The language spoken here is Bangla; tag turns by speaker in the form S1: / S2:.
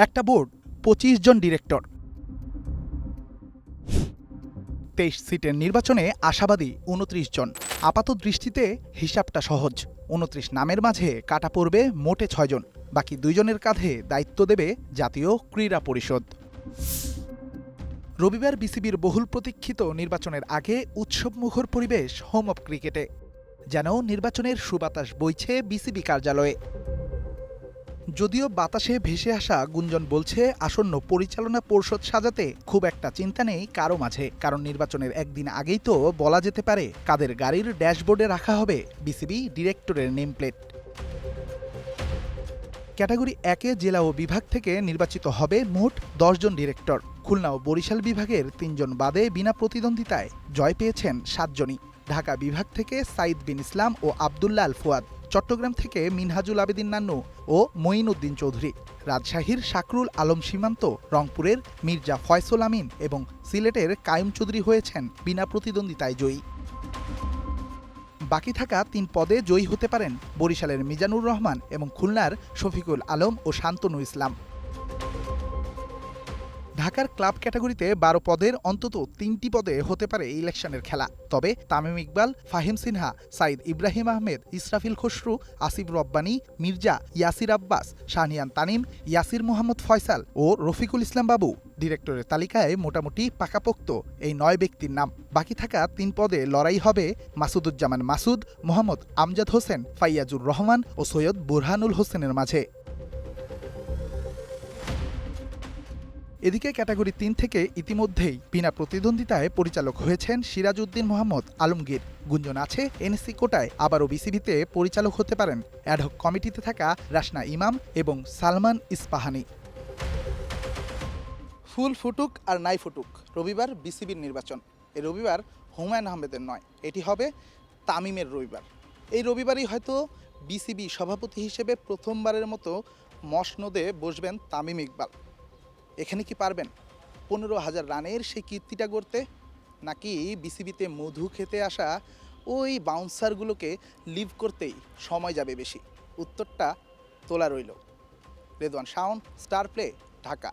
S1: একটা বোর্ড, ২৫ জন ডিরেক্টর। ২৩ সিটের নির্বাচনে আশাবাদী ২৯ জন। আপাত দৃষ্টিতে হিসাবটা সহজ। ২৯ নামের মাঝে কাটা পড়বে মোটে ৬ জন। বাকি ২ জনের কাঁধে দায়িত্ব দেবে জাতীয় ক্রীড়া পরিষদ। রবিবার বিসিবির বহুল প্রতীক্ষিত নির্বাচনের আগে উৎসবমুখর পরিবেশ হোম অব ক্রিকেটে। যেন নির্বাচনের সুবাতাস বইছে বিসিবি কার্যালয়ে। যদিও বাতাসে ভেসে আসা গুঞ্জন বলছে আসন্ন পরিচালনা পর্ষদ সাজাতে খুব একটা চিন্তা নেই কারো মাঝে, কারণ নির্বাচনের একদিন আগেই তো বলা যেতে পারে কাদের গাড়ির ড্যাশবোর্ডে রাখা হবে বিসিবি ডিরেক্টরের নেমপ্লেট। ক্যাটাগরি ১-এ জেলা ও বিভাগ থেকে নির্বাচিত হবে মোট ১০ জন ডিরেক্টর। খুলনা ও বরিশাল বিভাগের ৩ জন বাদে বিনা প্রতিদ্বন্দ্বিতায় জয় পেয়েছেন ৭ জনই। ঢাকা বিভাগ থেকে সাইদ বিন ইসলাম ও আবদুল্লাহ আল ফুয়াদ, চট্টগ্রাম থেকে মিনহাজুল আবেদিন নান্নু ও মঈন উদ্দিন চৌধুরী, রাজশাহীর শাকরুল আলম সীমান্ত, রংপুরের মির্জা ফয়সল আমিন এবং সিলেটের কায়ুম চৌধুরী হয়েছেন বিনা প্রতিদ্বন্দ্বিতায় জয়ী। বাকি থাকা ৩ পদে জয়ী হতে পারেন বরিশালের মিজানুর রহমান এবং খুলনার শফিকুল আলম ও শান্তনু ইসলাম। ঢাকার ক্লাব ক্যাটাগরিতে ১২ পদের অন্তত ৩টি পদে হতে পারে ইলেকশনের খেলা। তবে তামিম ইকবাল, ফাহিম সিনহা, সাইদ ইব্রাহিম আহমেদ, ইসরাফিল খসরু, আসিফ রব্বানী, মির্জা ইয়াসির আব্বাস, শাহনিয়ান তানিম, ইয়াসির মোহাম্মদ ফয়সাল ও রফিকুল ইসলাম বাবু ডিরেক্টরের তালিকায় মোটামুটি পাকাপোক্ত এই ৯ ব্যক্তির নাম। বাকি থাকা ৩ পদে লড়াই হবে মাসুদুজ্জামান মাসুদ, মোহাম্মদ আমজাদ হোসেন, ফাইয়াজুর রহমান ও সৈয়দ বুরহানুল হোসেনের মাঝে। এদিকে ক্যাটাগরি ৩ থেকে ইতিমধ্যেই বিনা প্রতিদ্বন্দ্বিতায় পরিচালক হয়েছেন সিরাজ উদ্দিন মোহাম্মদ আলমগীর। গুঞ্জন আছে এনএসসি কোটায় আবারও বিসিবিতে পরিচালক হতে পারেন অ্যাডহক কমিটিতে থাকা রাসনা ইমাম এবং সালমান ইস্পাহানি। ফুল ফুটুক আর নাই ফুটুক, রবিবার বিসিবির নির্বাচন। এই রবিবার হুমায়ুন আহমেদের নয়, এটি হবে তামিমের রবিবার। এই রবিবারই হয়তো বিসিবি সভাপতি হিসেবে প্রথমবারের মতো মসনদে বসবেন তামিম ইকবাল। এখানে কি পারবেন ১৫,০০০ রানের সেই কীর্তিটা গড়তে, নাকি বিসিবিতে মধু খেতে আসা ওই বাউন্সারগুলোকে লিভ করতেই সময় যাবে বেশি? উত্তরটা তোলা রইল। Redwan Shaon, star play, Dhaka.